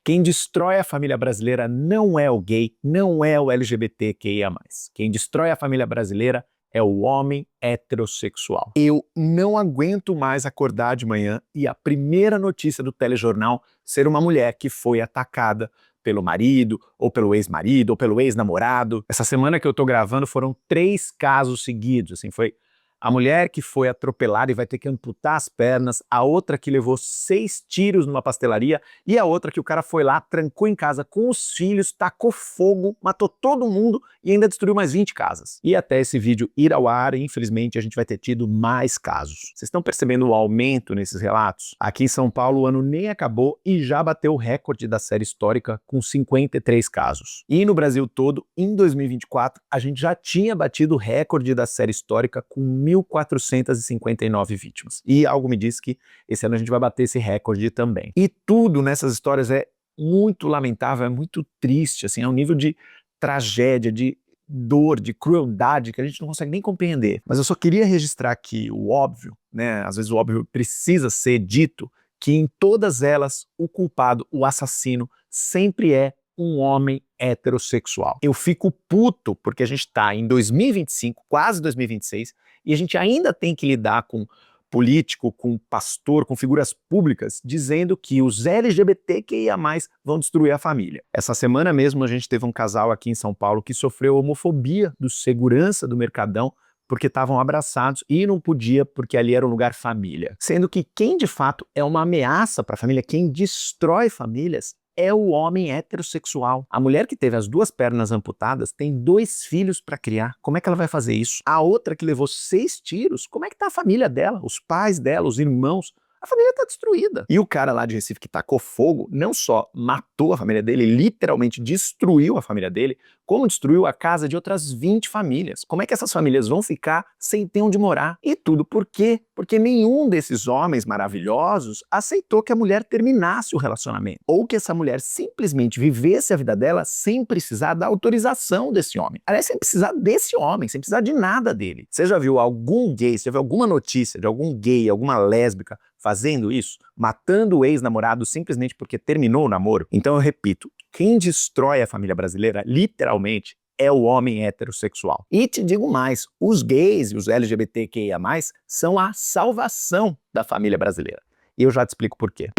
Quem destrói a família brasileira não é o gay, não é o LGBTQIA+. Quem destrói a família brasileira é o homem heterossexual. Eu não aguento mais acordar de manhã e a primeira notícia do telejornal ser uma mulher que foi atacada pelo marido, ou pelo ex-marido, ou pelo ex-namorado. Essa semana que eu tô gravando foram 3 casos seguidos, assim, foi a mulher que foi atropelada e vai ter que amputar as pernas, a outra que levou 6 tiros numa pastelaria e a outra que o cara foi lá, trancou em casa com os filhos, tacou fogo, matou todo mundo e ainda destruiu mais 20 casas. E até esse vídeo ir ao ar, infelizmente, a gente vai ter tido mais casos. Vocês estão percebendo o aumento nesses relatos? Aqui em São Paulo o ano nem acabou e já bateu o recorde da série histórica com 53 casos. E no Brasil todo, em 2024, a gente já tinha batido o recorde da série histórica com 1.459 vítimas. E algo me diz que esse ano a gente vai bater esse recorde também. E tudo nessas histórias é muito lamentável, é muito triste, assim, é um nível de tragédia, de dor, de crueldade que a gente não consegue nem compreender. Mas eu só queria registrar aqui o óbvio, né? Às vezes o óbvio precisa ser dito, que em todas elas o culpado, o assassino, sempre é um homem heterossexual. Eu fico puto porque a gente está em 2025, quase 2026, e a gente ainda tem que lidar com político, com pastor, com figuras públicas, dizendo que os LGBTQIA+, vão destruir a família. Essa semana mesmo a gente teve um casal aqui em São Paulo que sofreu homofobia do segurança do Mercadão porque estavam abraçados e não podia porque ali era um lugar família. Sendo que quem de fato é uma ameaça para a família, quem destrói famílias, é o homem heterossexual. A mulher que teve as 2 pernas amputadas tem 2 filhos para criar. Como é que ela vai fazer isso? A outra que levou 6 tiros, como é que tá a família dela? Os pais dela, os irmãos? A família tá destruída. E o cara lá de Recife que tacou fogo, não só matou a família dele, literalmente destruiu a família dele, como destruiu a casa de outras 20 famílias. Como é que essas famílias vão ficar sem ter onde morar? E tudo por quê? Porque nenhum desses homens maravilhosos aceitou que a mulher terminasse o relacionamento. Ou que essa mulher simplesmente vivesse a vida dela sem precisar da autorização desse homem. Aliás, sem precisar desse homem, sem precisar de nada dele. Você já viu algum gay, você já viu alguma notícia de algum gay, alguma lésbica fazendo isso? Matando o ex-namorado simplesmente porque terminou o namoro? Então eu repito, quem destrói a família brasileira, literalmente, é o homem heterossexual. E te digo mais, os gays e os LGBTQIA+, são a salvação da família brasileira. E eu já te explico por quê.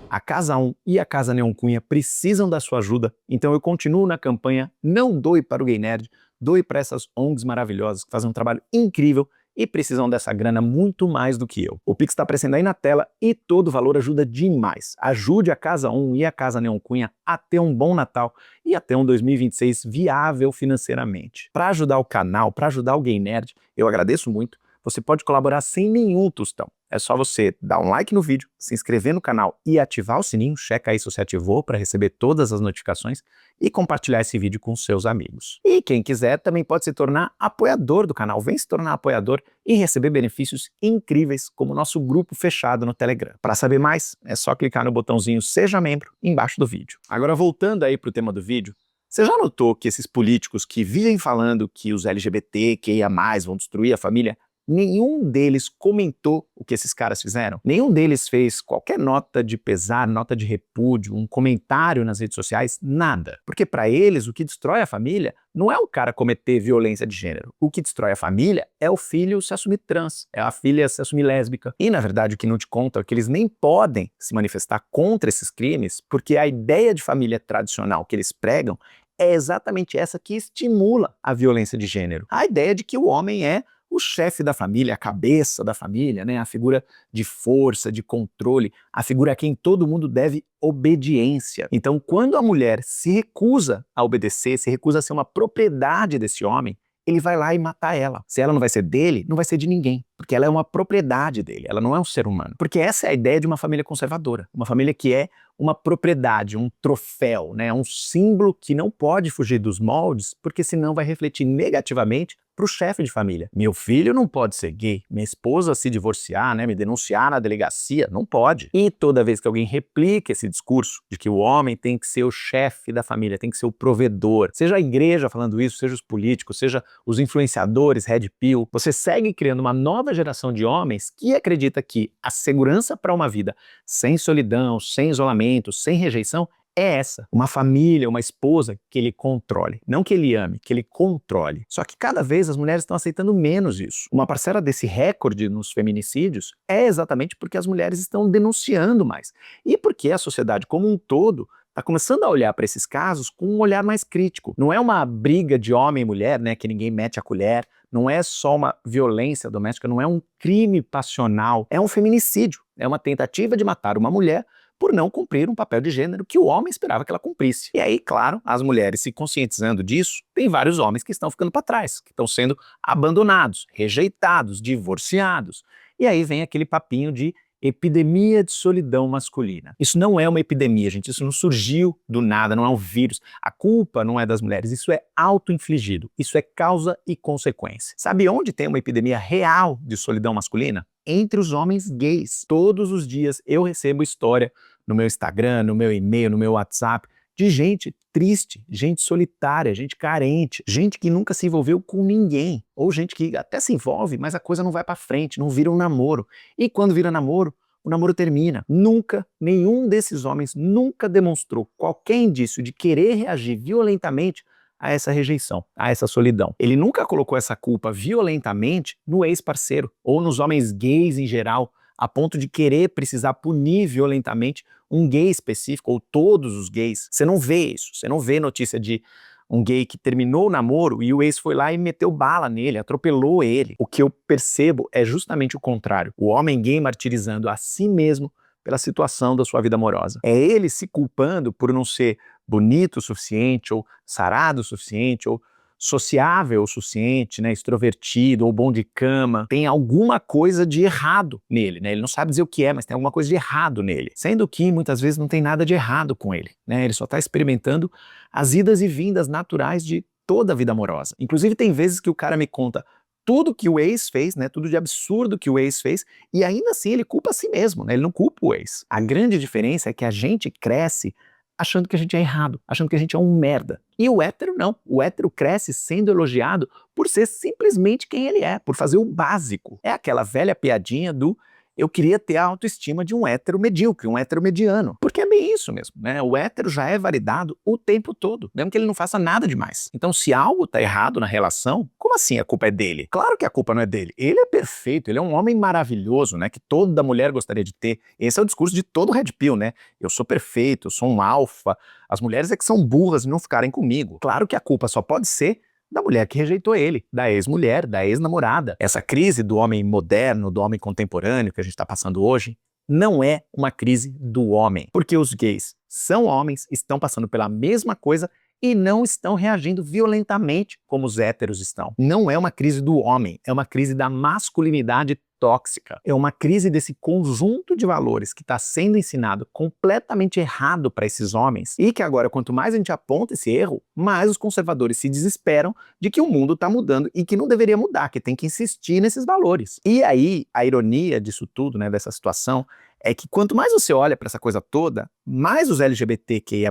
A Casa 1 e a Casa Neon Cunha precisam da sua ajuda, então eu continuo na campanha Não Doe para o Gay Nerd, doe para essas ONGs maravilhosas que fazem um trabalho incrível e precisam dessa grana muito mais do que eu. O Pix está aparecendo aí na tela e todo o valor ajuda demais. Ajude a Casa 1 e a Casa Neon Cunha a ter um bom Natal e a ter um 2026 viável financeiramente. Para ajudar o canal, para ajudar o Gay Nerd, eu agradeço muito. Você pode colaborar sem nenhum tostão. É só você dar um like no vídeo, se inscrever no canal e ativar o sininho, checa aí se você ativou para receber todas as notificações e compartilhar esse vídeo com seus amigos. E quem quiser também pode se tornar apoiador do canal, vem se tornar apoiador e receber benefícios incríveis como o nosso grupo fechado no Telegram. Para saber mais, é só clicar no botãozinho Seja Membro embaixo do vídeo. Agora voltando aí para o tema do vídeo, você já notou que esses políticos que vivem falando que os LGBTQIA+, vão destruir a família, nenhum deles comentou o que esses caras fizeram? Nenhum deles fez qualquer nota de pesar, nota de repúdio, um comentário nas redes sociais, nada. Porque para eles o que destrói a família não é o cara cometer violência de gênero. O que destrói a família é o filho se assumir trans, é a filha se assumir lésbica. E na verdade o que não te conta é que eles nem podem se manifestar contra esses crimes porque a ideia de família tradicional que eles pregam é exatamente essa que estimula a violência de gênero. A ideia de que o homem é o chefe da família, a cabeça da família, né? A figura de força, de controle, a figura a quem todo mundo deve obediência. Então, quando a mulher se recusa a obedecer, se recusa a ser uma propriedade desse homem, ele vai lá e matar ela. Se ela não vai ser dele, não vai ser de ninguém, porque ela é uma propriedade dele, ela não é um ser humano. Porque essa é a ideia de uma família conservadora, uma família que é uma propriedade, um troféu, né? Um símbolo que não pode fugir dos moldes, porque senão vai refletir negativamente para o chefe de família. Meu filho não pode ser gay, minha esposa se divorciar, né, me denunciar na delegacia, não pode. E toda vez que alguém replica esse discurso de que o homem tem que ser o chefe da família, tem que ser o provedor, seja a igreja falando isso, seja os políticos, seja os influenciadores, Red Pill, você segue criando uma nova geração de homens que acredita que a segurança para uma vida sem solidão, sem isolamento, sem rejeição é essa, uma família, uma esposa que ele controle, não que ele ame, que ele controle. Só que cada vez as mulheres estão aceitando menos isso. Uma parcela desse recorde nos feminicídios é exatamente porque as mulheres estão denunciando mais e porque a sociedade como um todo está começando a olhar para esses casos com um olhar mais crítico. Não é uma briga de homem e mulher, né, que ninguém mete a colher, não é só uma violência doméstica, não é um crime passional, é um feminicídio, é uma tentativa de matar uma mulher por não cumprir um papel de gênero que o homem esperava que ela cumprisse. E aí, claro, as mulheres se conscientizando disso, tem vários homens que estão ficando para trás, que estão sendo abandonados, rejeitados, divorciados. E aí vem aquele papinho de epidemia de solidão masculina. Isso não é uma epidemia, gente, isso não surgiu do nada, não é um vírus. A culpa não é das mulheres, isso é auto-infligido, isso é causa e consequência. Sabe onde tem uma epidemia real de solidão masculina? Entre os homens gays. Todos os dias eu recebo história no meu Instagram, no meu e-mail, no meu WhatsApp, de gente triste, gente solitária, gente carente, gente que nunca se envolveu com ninguém, ou gente que até se envolve, mas a coisa não vai pra frente, não vira um namoro. E quando vira namoro, o namoro termina. Nunca, nenhum desses homens nunca demonstrou qualquer indício de querer reagir violentamente a essa rejeição, a essa solidão. Ele nunca colocou essa culpa violentamente no ex-parceiro, ou nos homens gays em geral, a ponto de querer precisar punir violentamente um gay específico, ou todos os gays. Você não vê isso, você não vê notícia de um gay que terminou o namoro e o ex foi lá e meteu bala nele, atropelou ele. O que eu percebo é justamente o contrário. O homem gay martirizando a si mesmo pela situação da sua vida amorosa. É ele se culpando por não ser bonito o suficiente, ou sarado o suficiente, ou sociável o suficiente, né, extrovertido, ou bom de cama. Tem alguma coisa de errado nele, né? Ele não sabe dizer o que é, mas tem alguma coisa de errado nele. Sendo que, muitas vezes, não tem nada de errado com ele, né? Ele só está experimentando as idas e vindas naturais de toda a vida amorosa. Inclusive, tem vezes que o cara me conta tudo que o ex fez, né, tudo de absurdo que o ex fez, e ainda assim ele culpa a si mesmo, né, ele não culpa o ex. A grande diferença é que a gente cresce achando que a gente é errado, achando que a gente é um merda. E o hétero não. O hétero cresce sendo elogiado por ser simplesmente quem ele é, por fazer o básico. É aquela velha piadinha do eu queria ter a autoestima de um hétero medíocre, um hétero mediano. Porque é bem isso mesmo, né? O hétero já é validado o tempo todo, mesmo que ele não faça nada demais. Então, se algo tá errado na relação, como assim a culpa é dele? Claro que a culpa não é dele. Ele é perfeito, ele é um homem maravilhoso, né? Que toda mulher gostaria de ter. Esse é o discurso de todo Red Pill, né? Eu sou perfeito, eu sou um alfa. As mulheres é que são burras e não ficarem comigo. Claro que a culpa só pode ser da mulher que rejeitou ele, da ex-mulher, da ex-namorada. Essa crise do homem moderno, do homem contemporâneo que a gente está passando hoje, não é uma crise do homem, porque os gays são homens, estão passando pela mesma coisa e não estão reagindo violentamente como os héteros estão. Não é uma crise do homem, é uma crise da masculinidade tóxica. É uma crise desse conjunto de valores que está sendo ensinado completamente errado para esses homens e que agora, quanto mais a gente aponta esse erro, mais os conservadores se desesperam de que o mundo está mudando e que não deveria mudar, que tem que insistir nesses valores. E aí, a ironia disso tudo, né, dessa situação, é que quanto mais você olha para essa coisa toda, mais os LGBTQIA+,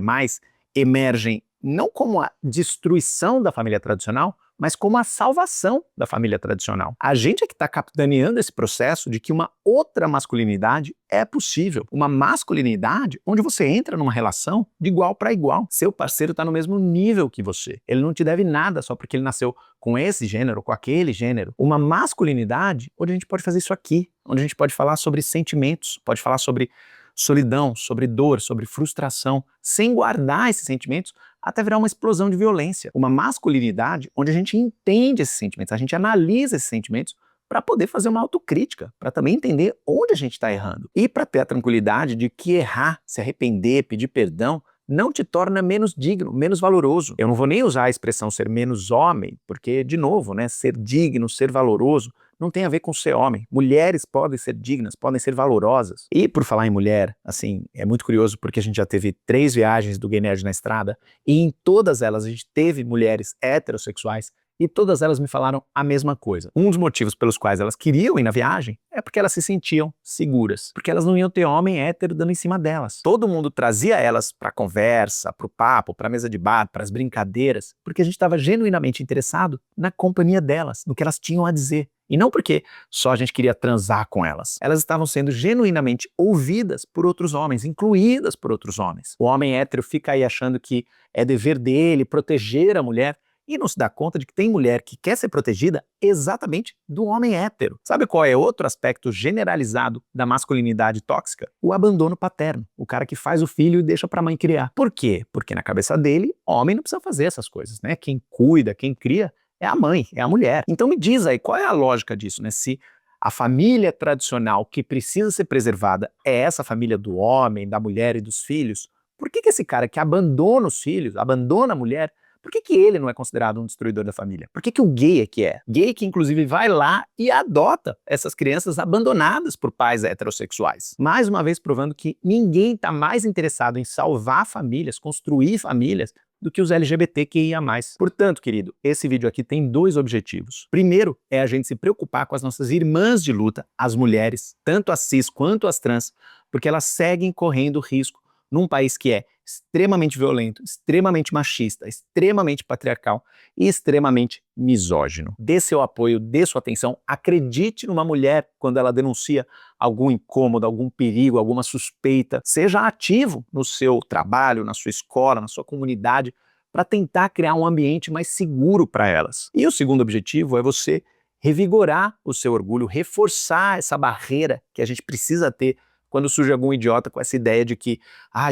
emergem não como a destruição da família tradicional, mas como a salvação da família tradicional. A gente é que está capitaneando esse processo de que uma outra masculinidade é possível. Uma masculinidade onde você entra numa relação de igual para igual. Seu parceiro está no mesmo nível que você. Ele não te deve nada só porque ele nasceu com esse gênero, com aquele gênero. Uma masculinidade onde a gente pode fazer isso aqui, onde a gente pode falar sobre sentimentos, pode falar sobre solidão, sobre dor, sobre frustração, sem guardar esses sentimentos até virar uma explosão de violência. Uma masculinidade onde a gente entende esses sentimentos, a gente analisa esses sentimentos para poder fazer uma autocrítica, para também entender onde a gente está errando. E para ter a tranquilidade de que errar, se arrepender, pedir perdão, não te torna menos digno, menos valoroso. Eu não vou nem usar a expressão ser menos homem, porque, de novo, né, ser digno, ser valoroso, não tem a ver com ser homem. Mulheres podem ser dignas, podem ser valorosas. E por falar em mulher, assim, é muito curioso porque a gente já teve 3 viagens do Gay Nerd na Estrada e em todas elas a gente teve mulheres heterossexuais e todas elas me falaram a mesma coisa. Um dos motivos pelos quais elas queriam ir na viagem é porque elas se sentiam seguras, porque elas não iam ter homem hétero dando em cima delas. Todo mundo trazia elas para conversa, para o papo, para a mesa de bar, para as brincadeiras, porque a gente estava genuinamente interessado na companhia delas, no que elas tinham a dizer. E não porque só a gente queria transar com elas. Elas estavam sendo genuinamente ouvidas por outros homens, incluídas por outros homens. O homem hétero fica aí achando que é dever dele proteger a mulher e não se dá conta de que tem mulher que quer ser protegida exatamente do homem hétero. Sabe qual é outro aspecto generalizado da masculinidade tóxica? O abandono paterno. O cara que faz o filho e deixa pra mãe criar. Por quê? Porque na cabeça dele, homem não precisa fazer essas coisas, né? Quem cuida, quem cria é a mãe, é a mulher. Então me diz aí, qual é a lógica disso, né? Se a família tradicional que precisa ser preservada é essa família do homem, da mulher e dos filhos, por que esse cara que abandona os filhos, abandona a mulher, por que ele não é considerado um destruidor da família? Por que o gay é que é? Gay que inclusive vai lá e adota essas crianças abandonadas por pais heterossexuais. Mais uma vez provando que ninguém está mais interessado em salvar famílias, construir famílias, do que os LGBTQIA+. Portanto, querido, esse vídeo aqui tem dois objetivos. Primeiro é a gente se preocupar com as nossas irmãs de luta, as mulheres, tanto as cis quanto as trans, porque elas seguem correndo risco num país que é extremamente violento, extremamente machista, extremamente patriarcal e extremamente misógino. Dê seu apoio, dê sua atenção, acredite numa mulher quando ela denuncia algum incômodo, algum perigo, alguma suspeita. Seja ativo no seu trabalho, na sua escola, na sua comunidade, para tentar criar um ambiente mais seguro para elas. E o segundo objetivo é você revigorar o seu orgulho, reforçar essa barreira que a gente precisa ter quando surge algum idiota com essa ideia de que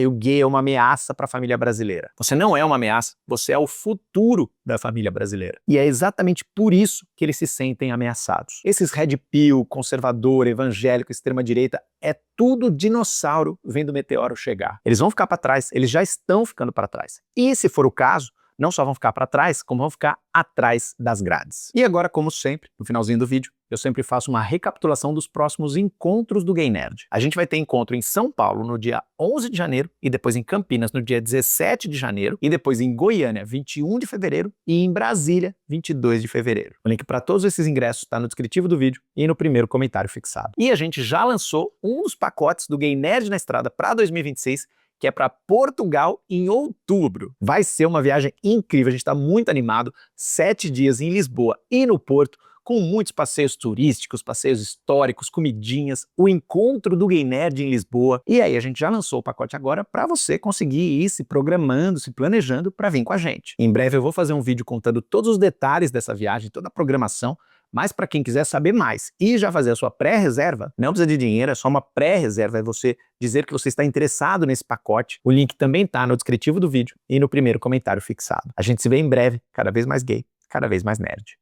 o gay é uma ameaça para a família brasileira. Você não é uma ameaça, você é o futuro da família brasileira. E é exatamente por isso que eles se sentem ameaçados. Esses red pill, conservador, evangélico, extrema-direita, é tudo dinossauro vendo o meteoro chegar. Eles vão ficar para trás, eles já estão ficando para trás. E se for o caso, não só vão ficar para trás, como vão ficar atrás das grades. E agora, como sempre, no finalzinho do vídeo, eu sempre faço uma recapitulação dos próximos encontros do Gay Nerd. A gente vai ter encontro em São Paulo no dia 11 de janeiro, e depois em Campinas no dia 17 de janeiro, e depois em Goiânia, 21 de fevereiro, e em Brasília, 22 de fevereiro. O link para todos esses ingressos está no descritivo do vídeo e no primeiro comentário fixado. E a gente já lançou um dos pacotes do Gay Nerd na Estrada para 2026, que é para Portugal em outubro. Vai ser uma viagem incrível, a gente está muito animado, 7 dias em Lisboa e no Porto, com muitos passeios turísticos, passeios históricos, comidinhas, o encontro do Gay Nerd em Lisboa. E aí a gente já lançou o pacote agora para você conseguir ir se programando, se planejando para vir com a gente. Em breve eu vou fazer um vídeo contando todos os detalhes dessa viagem, toda a programação, mas para quem quiser saber mais e já fazer a sua pré-reserva, não precisa de dinheiro, é só uma pré-reserva, é você dizer que você está interessado nesse pacote. O link também está no descritivo do vídeo e no primeiro comentário fixado. A gente se vê em breve, cada vez mais gay, cada vez mais nerd.